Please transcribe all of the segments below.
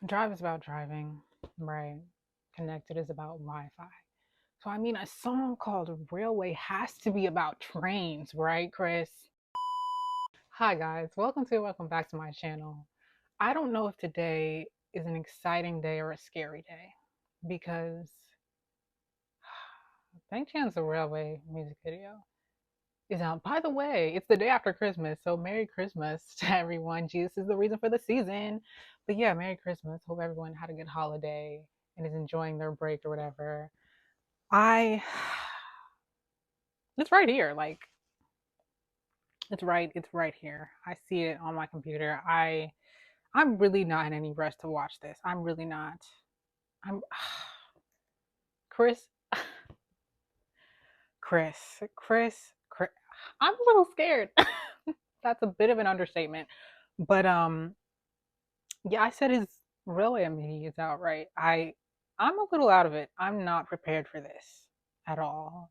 Drive is about driving, right? Connected is about Wi-Fi. So I mean, a song called Railway has to be about trains, right, Chris? Hi guys, welcome back to my channel. I don't know if today is an exciting day or a scary day because thank chance the Railway music video is out. By the way, it's the day after Christmas, so Merry Christmas to everyone. Jesus is the reason for the season. But yeah, Merry Christmas. Hope everyone had a good holiday and is enjoying their break or whatever. I it's right here. Like it's right here. I see it on my computer. I'm really not in any rush to watch this. I'm really not. I'm Chris Chris Chris I'm a little scared. That's a bit of an understatement. But yeah, I said his railway MD is out, right? I'm a little out of it. I'm not prepared for this at all.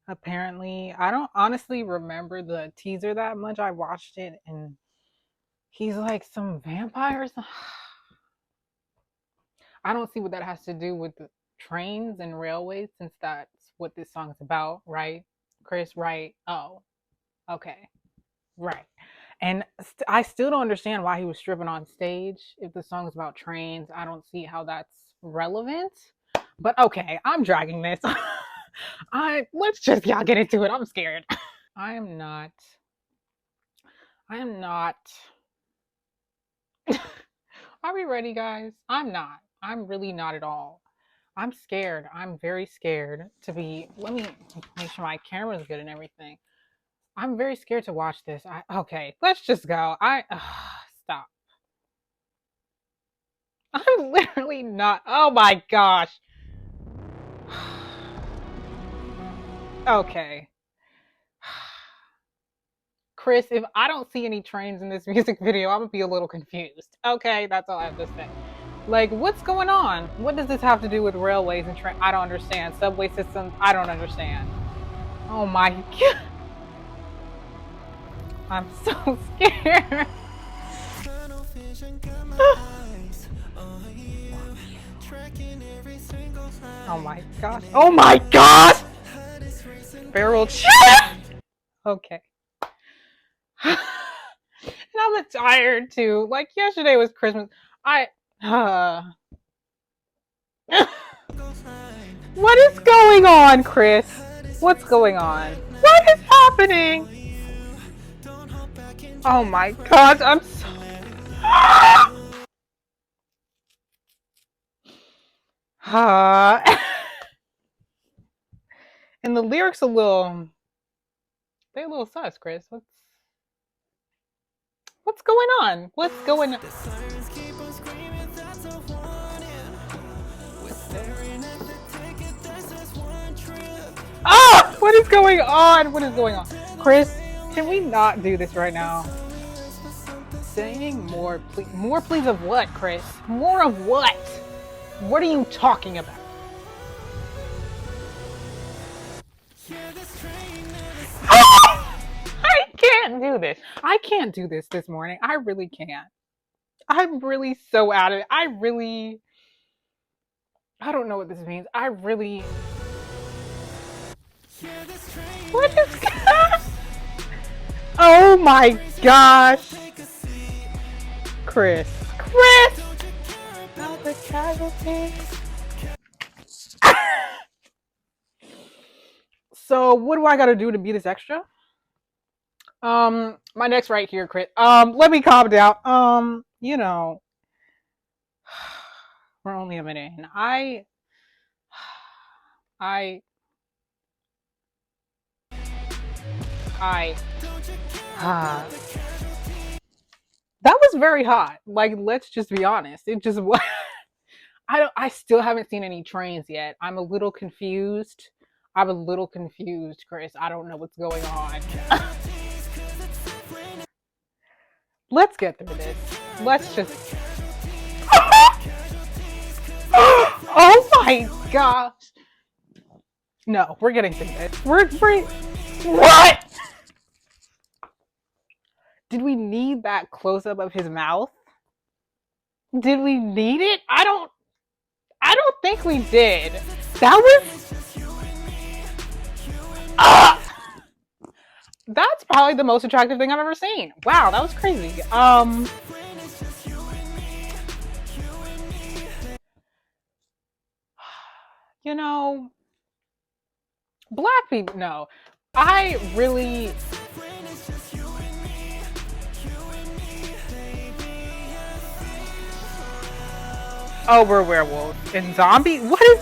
Apparently, I don't honestly remember the teaser that much. I watched it and he's like some vampires. I don't see what that has to do with the trains and railways since that's what this song is about, right? Chris, right? Oh, okay. Right. And I still don't understand why he was stripping on stage. If the song's about trains, I don't see how that's relevant. But okay, I'm dragging this. I let's just y'all get into it. I'm scared. I am not. I am not. Are we ready, guys? I'm not. I'm really not at all. I'm scared. I'm very scared to be. Let me make sure my camera's good and everything. I'm very scared to watch this. Okay, let's just go. Stop. I'm literally not. Oh my gosh. Okay. Chris, if I don't see any trains in this music video, I'm gonna be a little confused. Okay, that's all I have to say. Like, what's going on? What does this have to do with railways and train? I don't understand. Subway systems, I don't understand. Oh my god. I'm so scared. Oh my gosh. Oh my gosh! Barrel Okay. And I'm tired too. Like yesterday was Christmas. What is going on, Chris? What's going on? What is happening? Oh my gosh, I'm so and the lyrics they're a little sus, Chris. What's going on? What's going on? Ah! What is going on? What is going on? Chris, can we not do this right now? Saying more, please. More, please, of what, Chris? More of what? What are you talking about? I can't do this. I can't do this morning. I really can't. I'm really so out of it. I don't know what this means. What is Oh my gosh. Chris. Not the casualty. So what do I gotta do to be this extra? My neck's right here, Chris. Let me calm down. We're only a minute in. I that was very hot. Like, let's just be honest. It just was. I still haven't seen any trains yet. I'm a little confused. Chris. I don't know what's going on. Let's get through this. Let's just. Oh my gosh. No, we're getting through this. We're what? Did we need that close up of his mouth? Did we need it? I don't think we did. That was that's probably the most attractive thing I've ever seen. Wow, that was crazy. You know, black people, no. I really Oh, we're werewolves and zombie. What is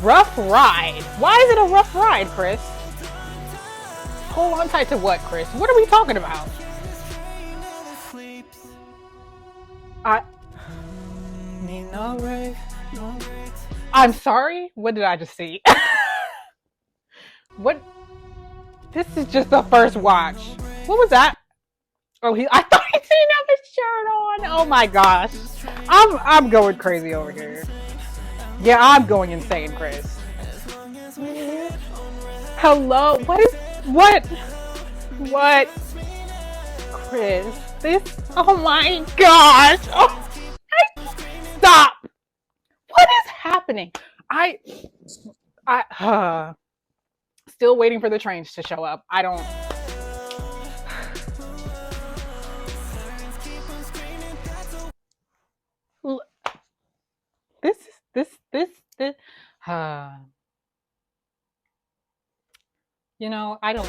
rough ride? Why is it a rough ride, Chris? Hold on tight to what, Chris? What are we talking about? I'm sorry. What did I just see? What? This is just the first watch. What was that? Oh, I thought he didn't have his shirt on. Oh my gosh. I'm going crazy over here. Yeah, I'm going insane, Chris. Hello? What? Chris, oh my gosh. Oh, stop. What is happening? Still waiting for the trains to show up. I don't. This. You know, I don't.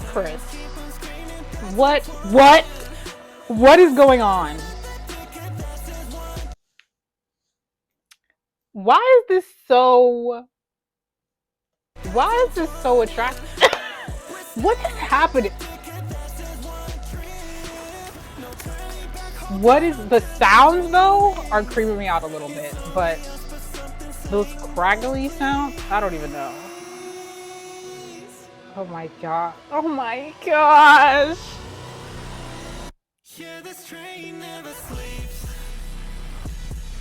Chris. What is going on? Why is this so attractive? What is happening? What is the sounds though are creeping me out a little bit, but those craggly sounds, I don't even know. Oh my god. Oh my gosh.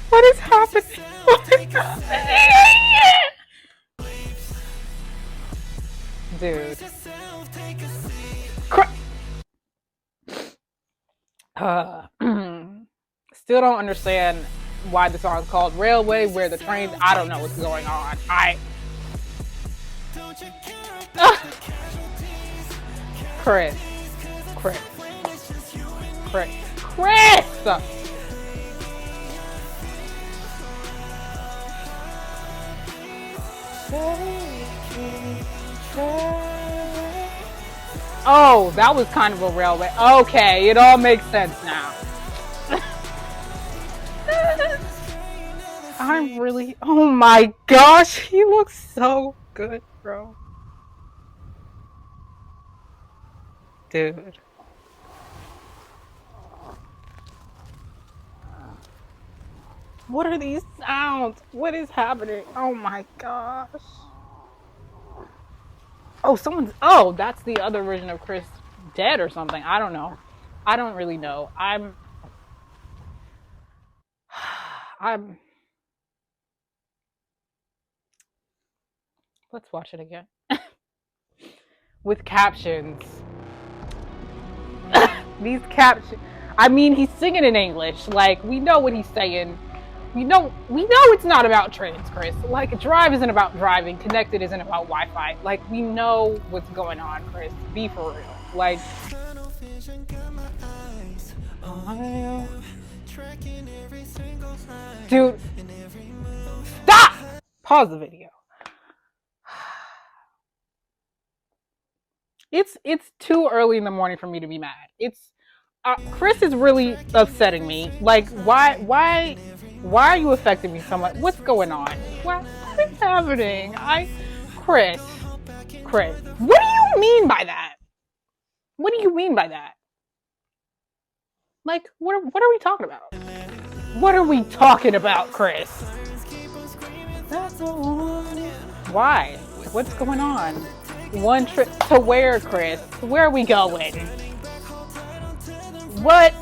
What is happening? What is happening? Dude. Still don't understand why the song is called Railway, where the trains, I don't know what's going on. Chris. Oh, that was kind of a railway. Okay, it all makes sense now. Oh my gosh, he looks so good, bro. Dude. What are these sounds? What is happening? Oh my gosh. Oh, that's the other version of Chris dead or something. I don't know. I don't really know. Let's watch it again. With captions. These captions. I mean, he's singing in English. Like, we know what he's saying. We know it's not about trains, Chris. Like, drive isn't about driving. Connected isn't about Wi-Fi. Like, we know what's going on, Chris. Be for real. Like, dude, stop! Pause the video. It's too early in the morning for me to be mad. Chris is really upsetting me. Like, why are you affecting me so much? What's going on? What is happening? Chris, what do you mean by that? What do you mean by that? Like, what are we talking about? What are we talking about, Chris? Why? What's going on? One trip to where, Chris? Where are we going? What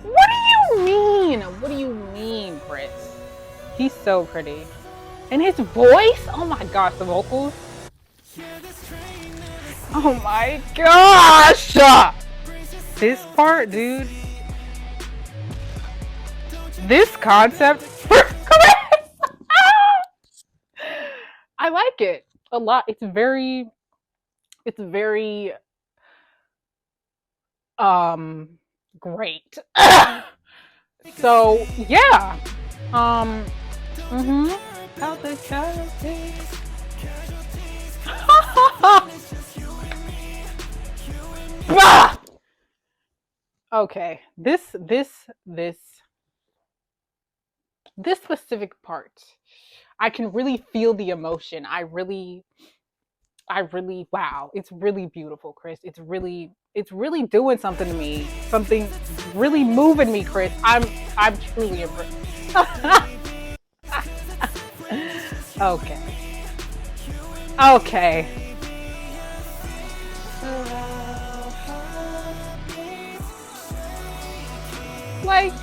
do you mean? What do you mean, Chris? He's so pretty. And his voice? Oh my gosh, the vocals. Oh my gosh! This part, dude. This concept. I like it a lot. It's very great. So yeah. Um mhm. Out the casualties. Bah! Okay. This specific part. I can really feel the emotion. I really wow. It's really beautiful, Chris. It's really doing something to me. Something really moving me, Chris. I'm truly impressed. Okay. Okay. Like,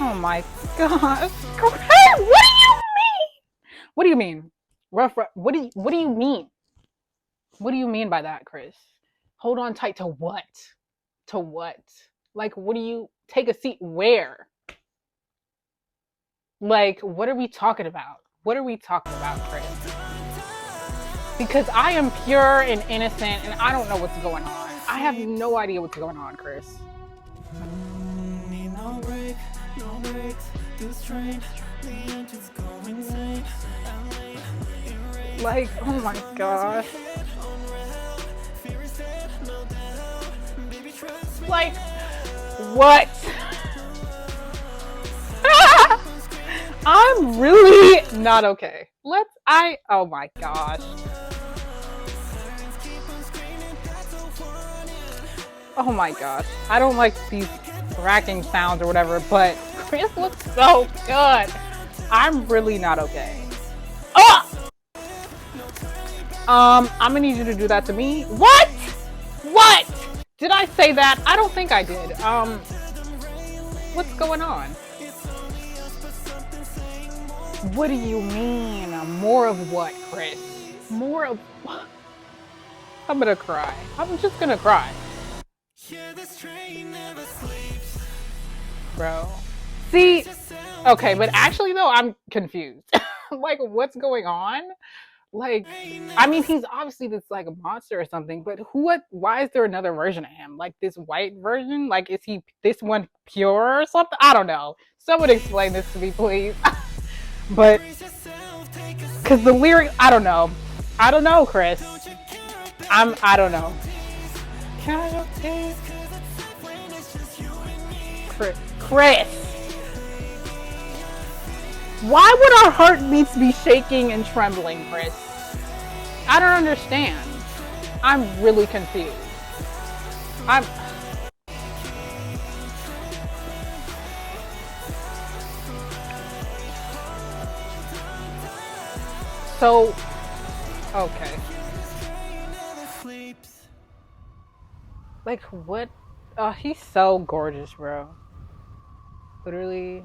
oh my god. Chris, what do you mean? What do you mean? What do you mean? What do you mean by that, Chris? Hold on tight to what? To what? Like, what do you take a seat where? Like, what are we talking about? What are we talking about, Chris? Because I am pure and innocent and I don't know what's going on. I have no idea what's going on, Chris. Like, oh my gosh. Like, what? I'm really not okay. Oh my gosh. Oh my gosh. I don't like these cracking sounds or whatever, but Chris looks so good. I'm really not okay. Oh! I'm gonna need you to do that to me. What? What? Did I say that? I don't think I did. What's going on? What do you mean? More of what, Chris? More of what? I'm gonna cry. I'm just gonna cry. Bro. See, okay, but actually though, I'm confused. Like, what's going on? Like, I mean, he's obviously this like a monster or something, but why is there another version of him? Like this white version? Like, is he this one pure or something? I don't know. Someone explain this to me, please. But because the lyric, I don't know. I don't know, Chris. I don't know. Chris. Why would our heartbeats be shaking and trembling, Chris? I don't understand. I'm really confused. I'm. So, okay. Like, what? Oh, he's so gorgeous, bro. Literally.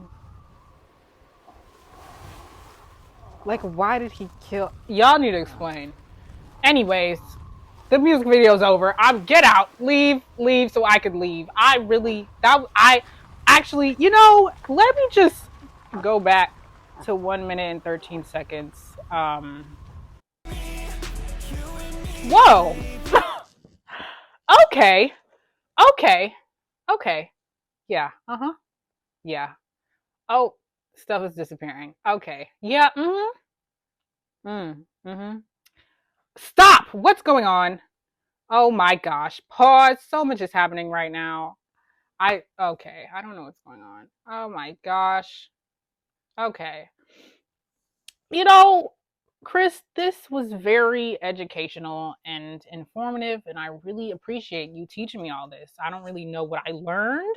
Like, why did he kill? Y'all need to explain. Anyways, the music video's over. Get out, leave, so I could leave. I actually, let me just go back to 1 minute and 13 seconds. Whoa. Okay. Yeah. Yeah. Oh, stuff is disappearing. Okay. Yeah. Stop! What's going on? Oh my gosh. Pause. So much is happening right now. Okay. I don't know what's going on. Oh my gosh. Okay. Chris, this was very educational and informative, and I really appreciate you teaching me all this. I don't really know what I learned.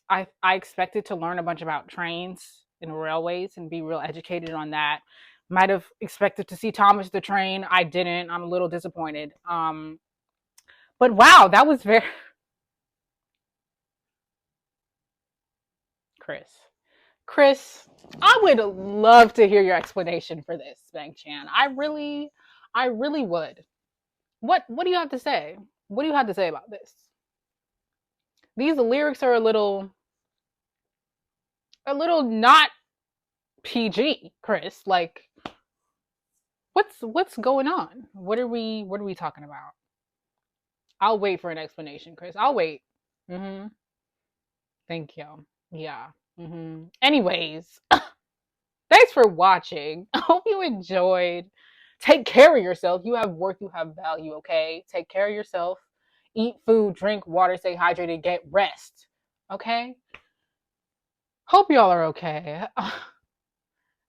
I expected to learn a bunch about trains and railways and be real educated on that. Might have expected to see Thomas the Train. I didn't. I'm a little disappointed. But wow, that was very Chris. Chris, I would love to hear your explanation for this, Bang Chan. I really would. What do you have to say? What do you have to say about this? These lyrics are a little not PG, Chris. Like, what's going on? What are we talking about? I'll wait for an explanation, Chris. I'll wait. Mm-hmm. Thank you. Yeah. Mm-hmm. Anyways, thanks for watching. I hope you enjoyed. Take care of yourself. You have worth, you have value, okay? Take care of yourself. Eat food, drink water, stay hydrated, get rest. Okay? Hope y'all are okay.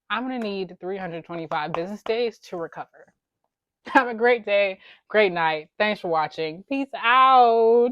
I'm gonna need 325 business days to recover. Have a great day, great night. Thanks for watching. Peace out.